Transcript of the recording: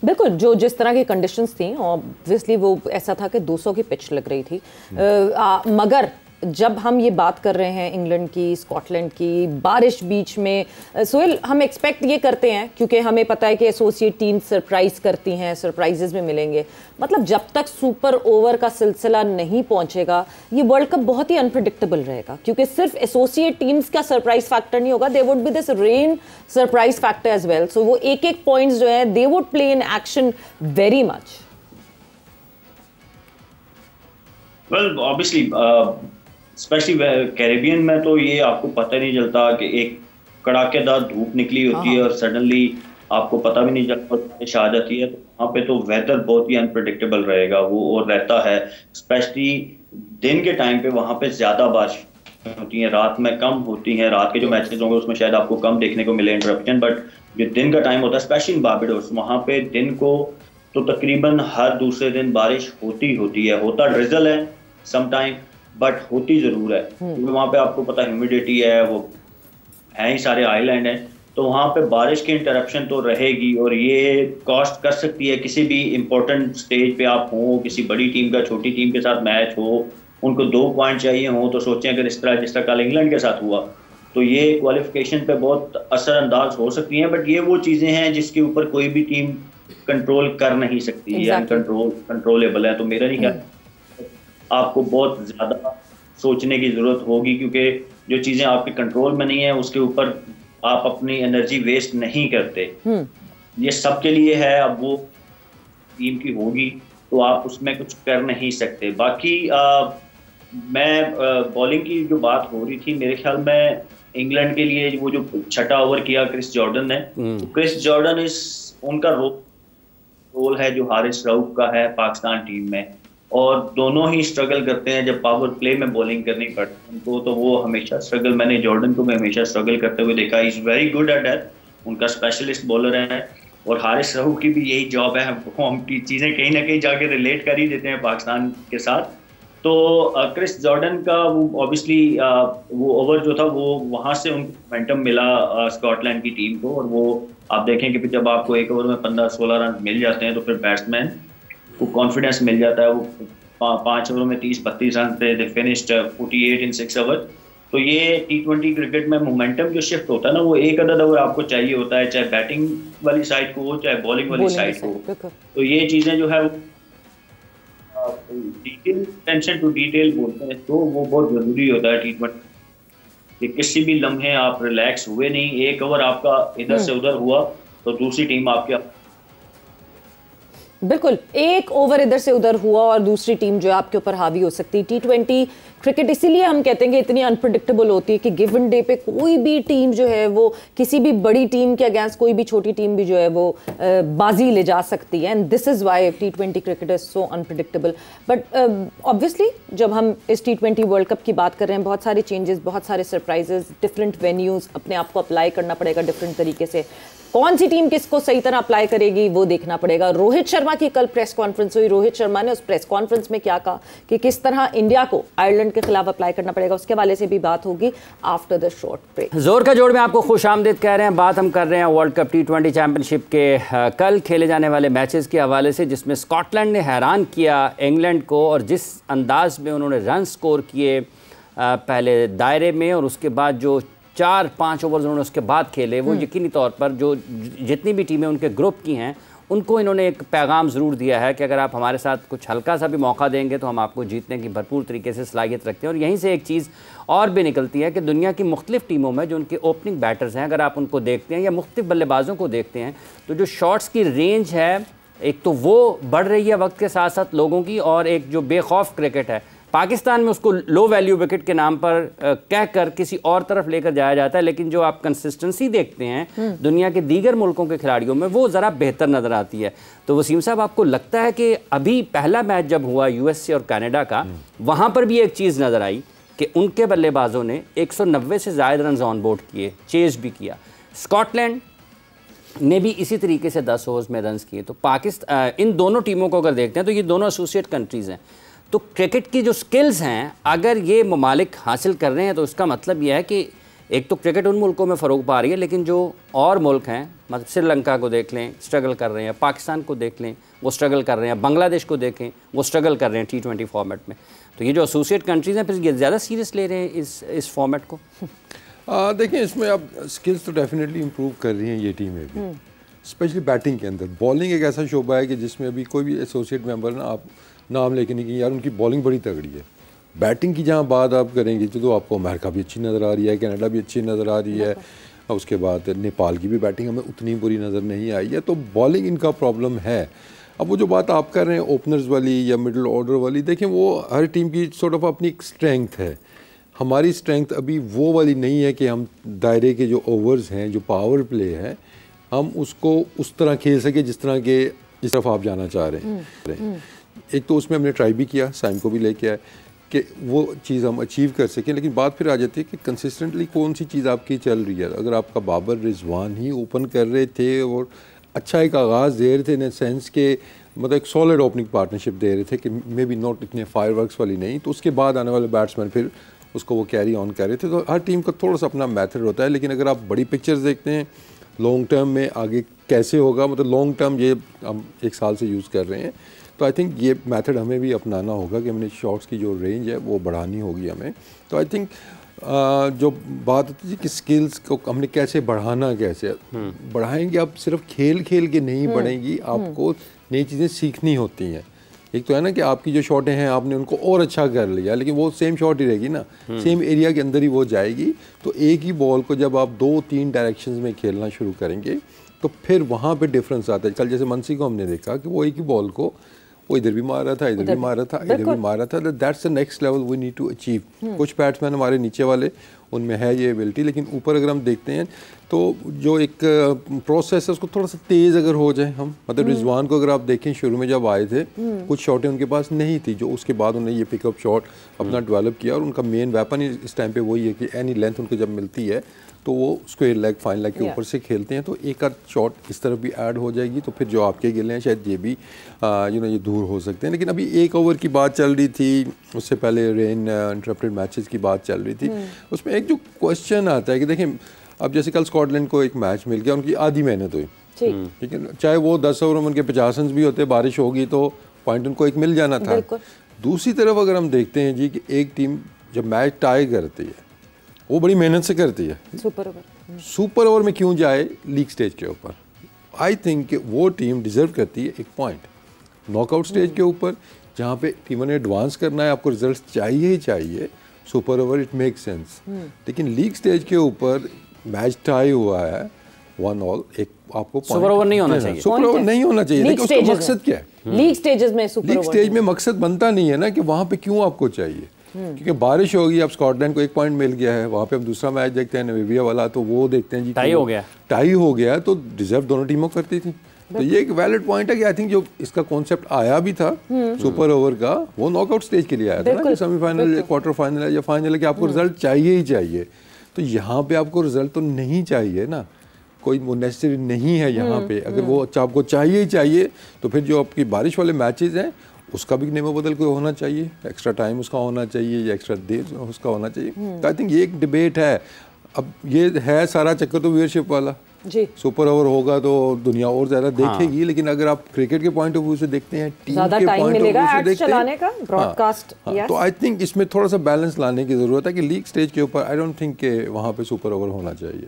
बिल्कुल, जो जिस तरह की कंडीशंस थी ऑब्वियसली वो ऐसा था कि 200 की पिच लग रही थी, मगर जब हम ये बात कर रहे हैं इंग्लैंड की, स्कॉटलैंड की, बारिश बीच में, सोहेल हम एक्सपेक्ट ये करते हैं क्योंकि हमें पता है कि एसोसिएट टीम सरप्राइज करती हैं, सरप्राइजेस में मिलेंगे। मतलब जब तक सुपर ओवर का सिलसिला नहीं पहुंचेगा ये वर्ल्ड कप बहुत ही अनप्रेडिक्टेबल रहेगा, क्योंकि सिर्फ एसोसिएट टीम्स का सरप्राइज फैक्टर नहीं होगा, they would be this rain surprise factor as well. So वो एक एक पॉइंट्स जो है they would play in action very much. Well obviously especially Caribbean में तो ये आपको पता नहीं चलता कि एक कड़ाकेदार धूप निकली होती है और सडनली आपको पता भी नहीं चलता बारिश आ जाती है। तो वहाँ पे तो वेदर बहुत ही अनप्रेडिक्टेबल रहेगा वो, और रहता है स्पेशली दिन के टाइम पे वहाँ पे ज्यादा बारिश होती है, रात में कम होती है। रात के जो मैचेस होंगे उसमें शायद आपको कम देखने को मिले इंटरप्शन, बट जो दिन का टाइम होता है स्पेशली इन बारबाडोस, वहाँ पे दिन को तो तकरीबन हर दूसरे दिन बारिश होती है। होता ड्रिजल है समटाइम, बट होती जरूर है, क्योंकि वहाँ पे आपको पता ह्यूमिडिटी है, वो है ही सारे आइलैंड हैं, तो वहाँ पे बारिश की इंटरप्शन तो रहेगी और ये कॉस्ट कर सकती है। किसी भी इंपॉर्टेंट स्टेज पे आप हो, किसी बड़ी टीम का छोटी टीम के साथ मैच हो, उनको 2 पॉइंट चाहिए हो, तो सोचें अगर इस तरह जिस तरह कल इंग्लैंड के साथ हुआ तो ये क्वालिफिकेशन पे बहुत असरअंदाज हो सकती हैं। बट ये वो चीज़ें हैं जिसके ऊपर कोई भी टीम कंट्रोल कर नहीं सकती है, कंट्रोलेबल है। तो मेरा नहीं ख्याल आपको बहुत ज्यादा सोचने की जरूरत होगी, क्योंकि जो चीजें आपके कंट्रोल में नहीं है उसके ऊपर आप अपनी एनर्जी वेस्ट नहीं करते। ये सबके लिए है, अब वो टीम की होगी तो आप उसमें कुछ कर नहीं सकते। बाकी मैं बॉलिंग की जो बात हो रही थी, मेरे ख्याल में इंग्लैंड के लिए वो जो छठा ओवर किया क्रिस जॉर्डन ने, क्रिस जॉर्डन उनका रोल है जो हारिस रऊफ का है पाकिस्तान टीम में, और दोनों ही स्ट्रगल करते हैं जब पावर प्ले में बॉलिंग करनी पड़ती है उनको, तो वो हमेशा स्ट्रगल, मैंने जॉर्डन को हमेशा स्ट्रगल करते हुए देखा। Is very good at that, उनका स्पेशलिस्ट बॉलर है। और हारिस रऊफ की भी यही जॉब है, वो हम चीज़ें कहीं ना कहीं जाके रिलेट कर ही देते हैं पाकिस्तान के साथ। तो क्रिस जॉर्डन का वो ऑब्वियसली वो ओवर जो था वो वहाँ से उनको मोमेंटम मिला स्कॉटलैंड की टीम को, और वो आप देखें कि जब आपको एक ओवर में 15-16 रन मिल जाते हैं तो फिर बैट्समैन वो कॉन्फिडेंस मिल जाता है। वो 5 ओवरों में 30-32 रन पे दे फिनिश्ड 48 इन 6 ओवर। तो ये T20 क्रिकेट में मोमेंटम जो शिफ्ट होता है ना, वो एक अदद ओवर आपको चाहिए होता है, चाहे बैटिंग वाली साइड को हो चाहे बॉलिंग वाली साइड को हो। तो ये चीज़ें जो है डिटेल, अटेंशन टू डिटेल बोलते हैं, तो वो बहुत ज़रूरी होता है T20 कि किसी भी लम्हे आप रिलैक्स हुए नहीं। एक ओवर आपका इधर से उधर हुआ तो दूसरी टीम आपके, बिल्कुल एक ओवर इधर से उधर हुआ और दूसरी टीम जो है आपके ऊपर हावी हो सकती है। T20 क्रिकेट इसीलिए हम कहते हैं कि इतनी अनप्रेडिक्टेबल होती है कि गिवन डे पे कोई भी टीम जो है वो किसी भी बड़ी टीम के अगेंस्ट कोई भी छोटी टीम भी जो है वो बाजी ले जा सकती है। And this is why T20 cricket is so unpredictable. But obviously जब हम इस T20 वर्ल्ड कप की बात कर रहे हैं, बहुत सारे चेंजेस, बहुत सारे सरप्राइजेस, डिफरेंट वेन्यूज़, अपने आप को अप्लाई करना पड़ेगा डिफरेंट तरीके से। कौन सी टीम किसको सही तरह अप्लाई करेगी वो देखना पड़ेगा। रोहित शर्मा की कल प्रेस कॉन्फ्रेंस हुई, रोहित शर्मा ने उस प्रेस कॉन्फ्रेंस में क्या कहा कि किस तरह इंडिया को आयरलैंड के खिलाफ अप्लाई करना पड़ेगा, उसके हवाले से भी बात होगी आफ्टर द शॉर्ट ब्रेक। जोर का जोड़ में आपको खुश आमदीद कह रहे हैं। बात हम कर रहे हैं वर्ल्ड कप T20 चैंपियनशिप के कल खेले जाने वाले मैचेस के हवाले से, जिसमें स्कॉटलैंड ने हैरान किया इंग्लैंड को, और जिस अंदाज में उन्होंने रन स्कोर किए पहले दायरे में और उसके बाद जो 4-5 ओवर्स उन्होंने उसके बाद खेले, वो यकीनी तौर पर जो जितनी भी टीमें उनके ग्रुप की हैं उनको इन्होंने एक पैगाम ज़रूर दिया है कि अगर आप हमारे साथ कुछ हल्का सा भी मौका देंगे तो हम आपको जीतने की भरपूर तरीके से सलाहियत रखते हैं। और यहीं से एक चीज़ और भी निकलती है कि दुनिया की मुख्तलिफ़ टीमों में जो उनके ओपनिंग बैटर्स हैं, अगर आप उनको देखते हैं या मुख्तलिफ़ बल्लेबाजों को देखते हैं, तो जो शॉट्स की रेंज है एक तो वो बढ़ रही है वक्त के साथ साथ लोगों की, और एक जो बेखौफ क्रिकेट है पाकिस्तान में उसको लो वैल्यू विकेट के नाम पर कहकर किसी और तरफ लेकर जाया जाता है। लेकिन जो आप कंसिस्टेंसी देखते हैं दुनिया के दीगर मुल्कों के खिलाड़ियों में, वो ज़रा बेहतर नज़र आती है। तो वसीम साहब, आपको लगता है कि अभी पहला मैच जब हुआ USA और कनाडा का, वहाँ पर भी एक चीज़ नज़र आई कि उनके बल्लेबाजों ने 190 से ज़ायद रन ऑन बोर्ड किए, चेज भी किया। स्कॉटलैंड ने भी इसी तरीके से 10 ओवर्स में रन किए। तो पाकिस्तान, इन दोनों टीमों को अगर देखते हैं तो ये दोनों एसोसिएट कंट्रीज़ हैं। तो क्रिकेट की जो स्किल्स हैं अगर ये ममालिक हासिल कर रहे हैं तो उसका मतलब यह है कि एक तो क्रिकेट उन मुल्कों में फ़रोग पा रही है, लेकिन जो और मुल्क हैं, मतलब श्रीलंका को देख लें, स्ट्रगल कर रहे हैं, पाकिस्तान को देख लें, वो स्ट्रगल कर रहे हैं, बांग्लादेश को देखें, वो स्ट्रगल कर रहे हैं T20 फॉर्मेट में। तो ये जो एसोसिएट कंट्रीज़ हैं, फिर ये ज़्यादा सीरियस ले रहे हैं इस फॉर्मेट को। देखिए, इसमें अब स्किल्स तो डेफिनेटली इम्प्रूव कर रही हैं ये टीमें भी, स्पेशली बैटिंग के अंदर। बॉलिंग एक ऐसा शोबा है कि जिसमें अभी कोई भी एसोसिएट मेंबर ना आप नाम लेके नहीं कि यार उनकी बॉलिंग बड़ी तगड़ी है। बैटिंग की जहाँ बात आप करेंगे तो आपको अमेरिका भी अच्छी नज़र आ रही है, कनाडा भी अच्छी नज़र आ रही है, और उसके बाद नेपाल की भी बैटिंग हमें उतनी बुरी नज़र नहीं आई है। तो बॉलिंग इनका प्रॉब्लम है। अब वो जो बात आप कर रहे हैं ओपनर्स वाली या मिडिल ऑर्डर वाली, देखें वो हर टीम की सॉर्ट ऑफ अपनी एक स्ट्रेंथ है। हमारी स्ट्रेंथ अभी वो वाली नहीं है कि हम दायरे के जो ओवर्स हैं, जो पावर प्ले है, हम उसको उस तरह खेल सके जिस तरफ आप जाना चाह रहे हैं। एक तो उसमें हमने ट्राई भी किया, साइम को भी लेके आए कि वो चीज़ हम अचीव कर सकें, लेकिन बात फिर आ जाती है कि कंसिस्टेंटली कौन सी चीज़ आपकी चल रही है। अगर आपका बाबर रिजवान ही ओपन कर रहे थे और अच्छा एक आगाज़ दे रहे थे इन सेंस के, मतलब एक सॉलिड ओपनिंग पार्टनरशिप दे रहे थे कि मे बी नॉट इतने फायरवर्क्स वाली नहीं, तो उसके बाद आने वाले बैट्समैन फिर उसको वो कैरी ऑन कर रहे थे। तो हर टीम का थोड़ा सा अपना मेथड होता है, लेकिन अगर आप बड़ी पिक्चर्स देखते हैं लॉन्ग टर्म में आगे कैसे होगा, मतलब लॉन्ग टर्म ये हम 1 साल से यूज़ कर रहे हैं, तो आई थिंक ये मेथड हमें भी अपनाना होगा कि हमने शॉट्स की जो रेंज है वो बढ़ानी होगी हमें। तो आई थिंक जो बात होती है कि स्किल्स को हमने कैसे बढ़ाना, कैसे बढ़ाएंगे, आप सिर्फ खेल खेल के नहीं बढ़ेंगी, आपको नई चीज़ें सीखनी होती हैं। एक तो है ना कि आपकी जो शॉटें हैं आपने उनको और अच्छा कर लिया, लेकिन वो सेम शॉट ही रहेगी ना, सेम एरिया के अंदर ही वो जाएगी। तो एक ही बॉल को जब आप 2-3 डायरेक्शंस में खेलना शुरू करेंगे तो फिर वहाँ पे डिफरेंस आता है। कल जैसे मनसी को हमने देखा कि वो एक ही बॉल को वो इधर भी मार रहा था, इधर भी मार रहा था, इधर भी मार रहा था। That's the next level we need to achieve. कुछ बैट्समैन हमारे नीचे वाले उनमें है ये एबिलिटी, लेकिन ऊपर अगर हम देखते हैं तो जो एक प्रोसेस है उसको थोड़ा सा तेज़ अगर हो जाए हम, मतलब रिजवान को अगर आप देखें शुरू में जब आए थे कुछ शॉटें उनके पास नहीं थी, जो उसके बाद उन्होंने ये पिकअप शॉट अपना डेवलप किया, और उनका मेन वेपन इस टाइम पे वही है कि एनी लेंथ उनको जब मिलती है तो वो स्क्वायर लेग फाइन लेग के ऊपर से खेलते हैं। तो एक आध शॉट इस तरफ भी ऐड हो जाएगी तो फिर जो आपके गिले हैं शायद ये भी ये दूर हो सकते हैं। लेकिन अभी 1 ओवर की बात चल रही थी, उससे पहले रेन इंटरप्टेड मैचेस की बात चल रही थी। उसमें एक जो क्वेश्चन आता है कि देखें, अब जैसे कल स्कॉटलैंड को एक मैच मिल गया, उनकी आधी मेहनत हुई, ठीक है, चाहे वो 10 ओवर में उनके 50 रन भी होते, बारिश होगी तो पॉइंट उनको एक मिल जाना था। दूसरी तरफ अगर हम देखते हैं जी कि एक टीम जब मैच टाई करती है वो बड़ी मेहनत से करती है। सुपर ओवर में क्यों जाए लीग स्टेज के ऊपर? आई थिंक वो टीम डिजर्व करती है एक पॉइंट नॉकआउट स्टेज के ऊपर, जहाँ पे टीमों ने एडवांस करना है, आपको रिजल्ट चाहिए ही चाहिए। Super over it make sense, लेकिन लीग स्टेज के ऊपर मैच टाई हुआ है 1-1, एक आपको सुपर ओवर नहीं होना चाहिए, सुपर ओवर नहीं होना चाहिए। लेकिन उसका मकसद क्या है? लीग स्टेजेस में सुपर लीग स्टेज में मकसद बनता नहीं है ना कि वहाँ पे क्यों आपको चाहिए, क्योंकि बारिश होगी। अब स्कॉटलैंड को 1 पॉइंट मिल गया है, वहाँ पे हम दूसरा मैच देखते हैं नामीबिया वाला, तो वो देखते हैं जी टाई हो गया, तो डिजर्व दोनों टीमों करती थी। तो ये एक वैलिड पॉइंट है कि आई थिंक जो इसका कॉन्सेप्ट आया भी था सुपर ओवर का, वो नॉकआउट स्टेज के लिए आया था ना, सेमीफाइनल या क्वार्टर फाइनल या फाइनल है कि आपको रिजल्ट चाहिए ही चाहिए। तो यहाँ पे आपको रिजल्ट तो नहीं चाहिए ना, कोई नेसेसरी नहीं है यहाँ पे। अगर वो आपको चाहिए ही चाहिए तो फिर जो आपकी बारिश वाले मैचेस हैं उसका भी नेमो बदल कोई होना चाहिए, एक्स्ट्रा टाइम उसका होना चाहिए या एक्स्ट्रा देर उसका होना चाहिए। तो आई थिंक ये एक डिबेट है। अब ये है सारा चक्कर तो व्यूअरशिप वाला जी। सुपर ओवर होगा तो दुनिया और ज़्यादा देखेगी, लेकिन अगर आप क्रिकेट के पॉइंट ऑफ व्यू से देखते हैं, टीम के पॉइंट ऑफ व्यू से देखते हैं, ब्रॉडकास्ट, तो आई थिंक इसमें थोड़ा सा बैलेंस लाने की ज़रूरत है कि लीग स्टेज के ऊपर आई डोंट थिंक के वहाँ पे सुपर ओवर होना चाहिए।